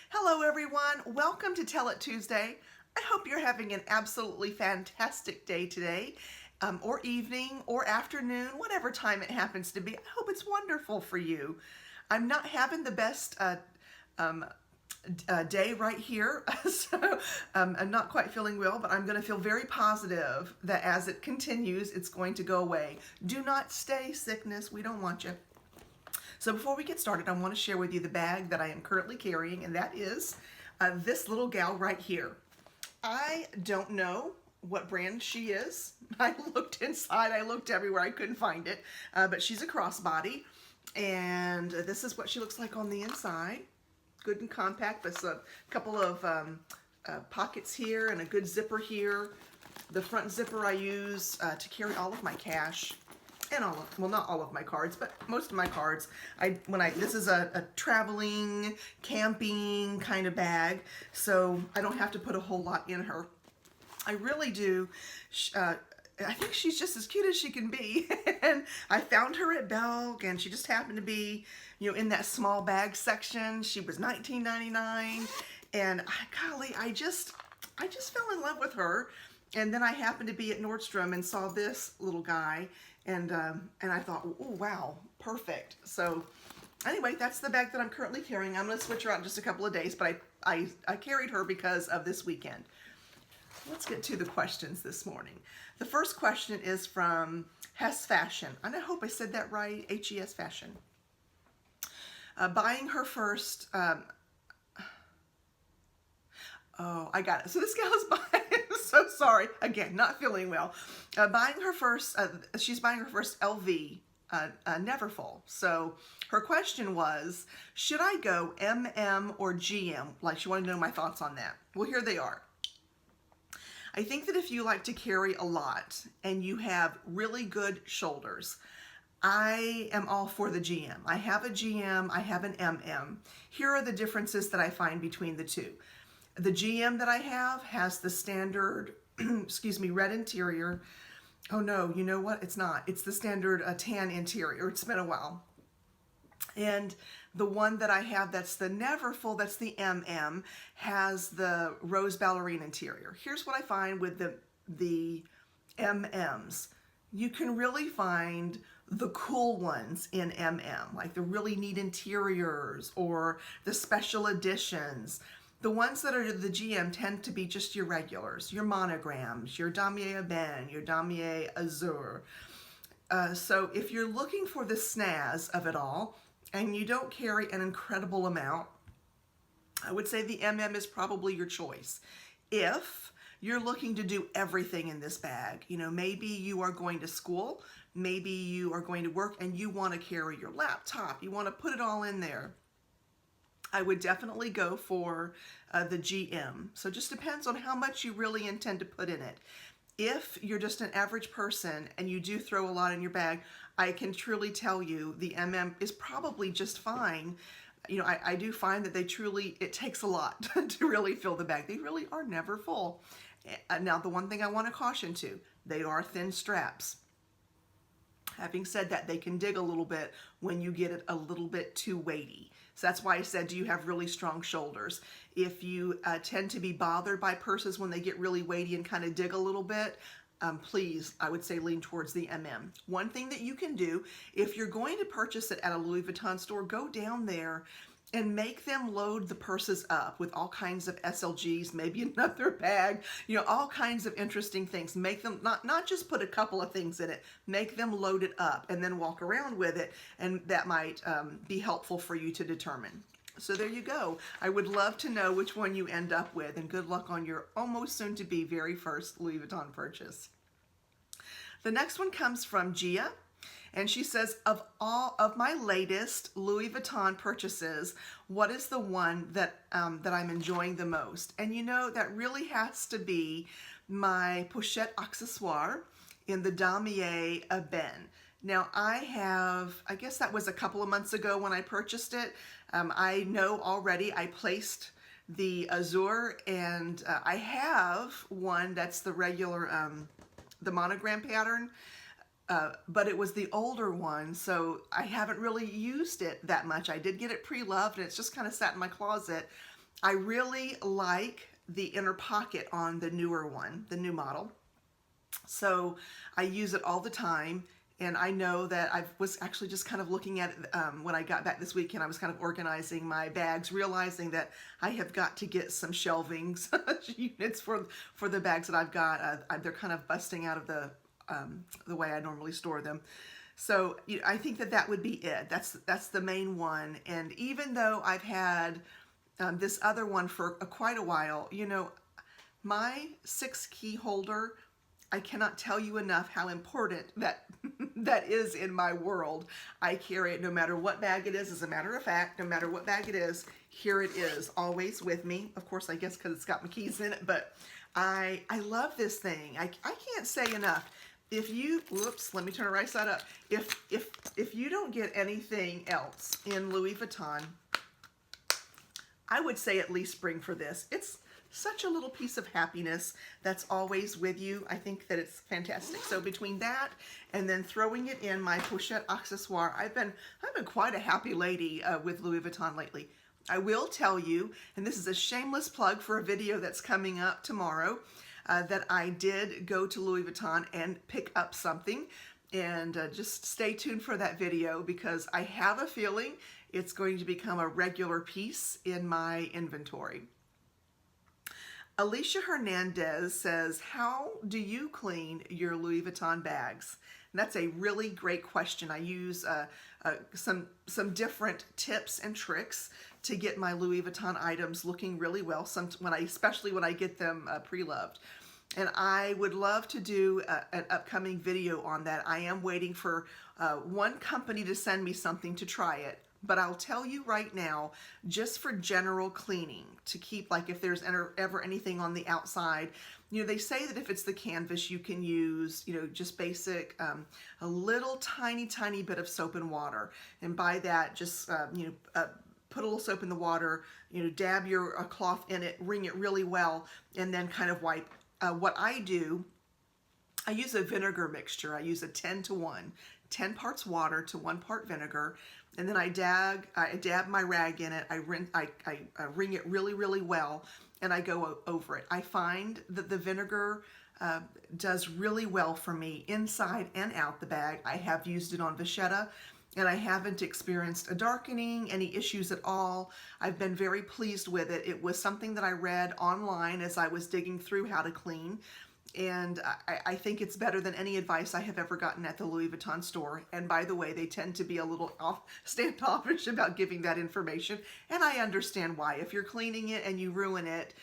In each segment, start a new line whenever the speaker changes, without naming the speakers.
Hello everyone, welcome to Tell It Tuesday. I hope you're having an absolutely fantastic day today, or evening, or afternoon, whatever time it happens to be. I hope it's wonderful for you. I'm not having the best day right here, so I'm not quite feeling well, but I'm going to feel very positive that as it continues, it's going to go away. Do not stay, sickness. We don't want you. So before we get started, I want to share with you the bag that I am currently carrying, and that is this little gal right here. I don't know what brand she is. I looked inside, I looked everywhere, I couldn't find it, but she's a crossbody, and this is what she looks like on the inside. Good and compact, with a couple of pockets here and a good zipper here. The front zipper I use to carry all of my cash. And all of, well, not all of my cards, but most of my cards. This is a traveling, camping kind of bag, so I don't have to put a whole lot in her. I really do. I think she's just as cute as she can be. And I found her at Belk, and she just happened to be, in that small bag section. She was $19.99, and golly, I just fell in love with her. And then I happened to be at Nordstrom and saw this little guy, and I thought, oh wow, perfect. So anyway, that's the bag that I'm currently carrying. I'm going to switch her out in just a couple of days, but I carried her because of this weekend. Let's get to the questions this morning. The first question is from Hess Fashion, and I hope I said that right, H-E-S Fashion. Buying her first, oh, I got it. So this gal is buying, so sorry, again, not feeling well. She's buying her first LV Neverfull. So her question was, should I go MM or GM? Like, she wanted to know my thoughts on that. Well, here they are. I think that if you like to carry a lot and you have really good shoulders, I am all for the GM. I have a GM, I have an MM. Here are the differences that I find between the two. The GM that I have has the standard, excuse me, red interior. Oh no, you know what? It's not. It's the standard tan interior. It's been a while. And the one that I have that's the Neverfull, that's the MM, has the rose ballerine interior. Here's what I find with the MMs. You can really find the cool ones in MM, like the really neat interiors or the special editions. The ones that are the GM tend to be just your regulars, your monograms, your Damier Ebene, your Damier Azur. So if you're looking for the snazz of it all and you don't carry an incredible amount, I would say the MM is probably your choice. If you're looking to do everything in this bag, maybe you are going to school, maybe you are going to work and you want to carry your laptop, you want to put it all in there, I would definitely go for the GM. So it just depends on how much you really intend to put in it. If you're just an average person and you do throw a lot in your bag, I can truly tell you the MM is probably just fine. I do find that it takes a lot to really fill the bag. They really are never full. Now, the one thing I want to caution to, they are thin straps. Having said that, they can dig a little bit when you get it a little bit too weighty. So that's why I said, do you have really strong shoulders? If you tend to be bothered by purses when they get really weighty and kind of dig a little bit, please, I would say lean towards the MM. One thing that you can do, if you're going to purchase it at a Louis Vuitton store, go down there and make them load the purses up with all kinds of SLGs, maybe another bag, all kinds of interesting things. Make them, not just put a couple of things in it, make them load it up and then walk around with it, and that might be helpful for you to determine. So there you go. I would love to know which one you end up with, and good luck on your almost soon to be very first Louis Vuitton purchase. The next one comes from Gia. And she says, of all of my latest Louis Vuitton purchases, what is the one that I'm enjoying the most? And that really has to be my pochette accessoire in the Damier Ebene. Now I guess that was a couple of months ago when I purchased it. I know already I placed the Azur, and I have one that's the regular, the monogram pattern. But it was the older one, so I haven't really used it that much. I did get it pre-loved, and it's just kind of sat in my closet. I really like the inner pocket on the newer one, the new model. So I use it all the time. And I know that I was actually just kind of looking at it when I got back this weekend. I was kind of organizing my bags, realizing that I have got to get some shelvings units for the bags that I've got. They're kind of busting out of the way I normally store them. So I think that that would be it. That's the main one. And even though I've had this other one for quite a while, my 6-key holder, I cannot tell you enough how important that that is in my world. I carry it no matter what bag it is. As a matter of fact, no matter what bag it is, here it is, always with me. Of course, I guess because it's got my keys in it, but I love this thing. I can't say enough. If you, whoops, let me turn it right side up. If you don't get anything else in Louis Vuitton, I would say at least spring for this. It's such a little piece of happiness that's always with you. I think that it's fantastic. So between that and then throwing it in my pochette accessoire, I've been quite a happy lady with Louis Vuitton lately. I will tell you, and this is a shameless plug for a video that's coming up tomorrow, that I did go to Louis Vuitton and pick up something. And just stay tuned for that video, because I have a feeling it's going to become a regular piece in my inventory. Alicia Hernandez says, how do you clean your Louis Vuitton bags? And that's a really great question. I use some different tips and tricks to get my Louis Vuitton items looking really well, especially when I get them pre-loved. And I would love to do an upcoming video on that. I am waiting for one company to send me something to try it. But I'll tell you right now, just for general cleaning, to keep, like, if there's ever anything on the outside, they say that if it's the canvas, you can use, just basic, a little tiny bit of soap and water. And by that, just, put a little soap in the water, dab your cloth in it, wring it really well, and then kind of wipe. What I do, I use a vinegar mixture. I use a 10-to-1, 10 parts water to 1 part vinegar. And then I dab my rag in it. I wring it really well, and I go over it. I find that the vinegar does really well for me inside and out the bag. I have used it on vachetta, and I haven't experienced a darkening, any issues at all. I've been very pleased with it. It was something that I read online as I was digging through how to clean. And I think it's better than any advice I have ever gotten at the Louis Vuitton store. And by the way, they tend to be a little standoffish about giving that information. And I understand why. If you're cleaning it and you ruin it,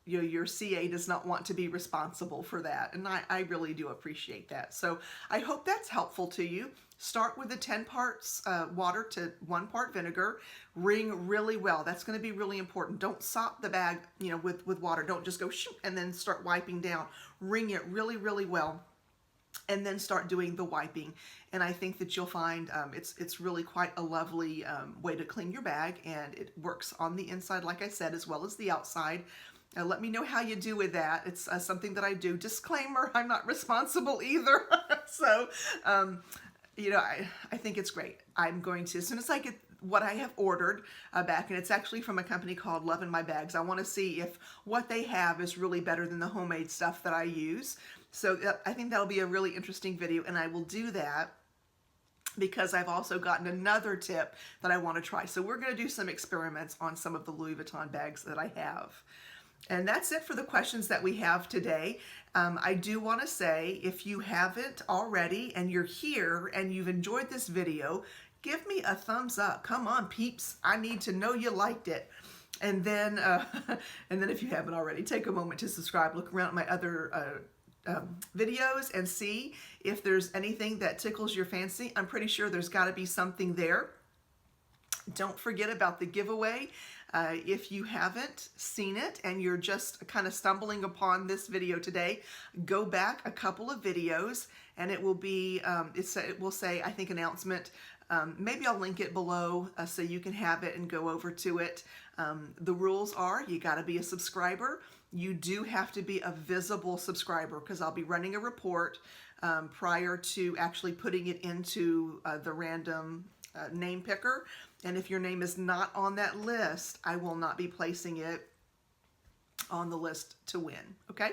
your CA does not want to be responsible for that. And I really do appreciate that. So I hope that's helpful to you. Start with the 10 parts water to 1 part vinegar. Wring really well. That's going to be really important. Don't sop the bag, with water. Don't just go shoot and then start wiping down. Wring it really well, and then start doing the wiping. And I think that you'll find it's really quite a lovely way to clean your bag, and it works on the inside, like I said, as well as the outside. Let me know how you do with that. It's something that I do. Disclaimer, I'm not responsible either. So, I think it's great. I'm going to, as soon as I get what I have ordered back, and it's actually from a company called Love in My Bags, I want to see if what they have is really better than the homemade stuff that I use. So I think that'll be a really interesting video, and I will do that because I've also gotten another tip that I want to try. So we're going to do some experiments on some of the Louis Vuitton bags that I have. And that's it for the questions that we have today. I do want to say, if you haven't already and you're here and you've enjoyed this video, give me a thumbs up. Come on, peeps. I need to know you liked it. And then if you haven't already, take a moment to subscribe. Look around at my other videos and see if there's anything that tickles your fancy. I'm pretty sure there's got to be something there. Don't forget about the giveaway. If you haven't seen it and you're just kind of stumbling upon this video today, go back a couple of videos, and it will be, it will say, I think, announcement. Maybe I'll link it below so you can have it and go over to it. The rules are, you got to be a subscriber. You do have to be a visible subscriber, because I'll be running a report prior to actually putting it into the random name picker. And if your name is not on that list, I will not be placing it on the list to win. Okay.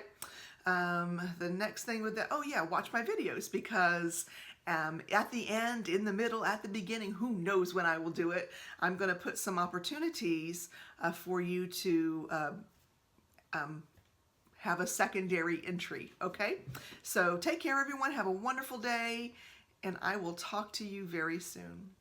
The next thing with that, oh yeah, watch my videos, because at the end, in the middle, at the beginning, who knows when I will do it, I'm going to put some opportunities for you to have a secondary entry. Okay. So take care, everyone. Have a wonderful day, and I will talk to you very soon.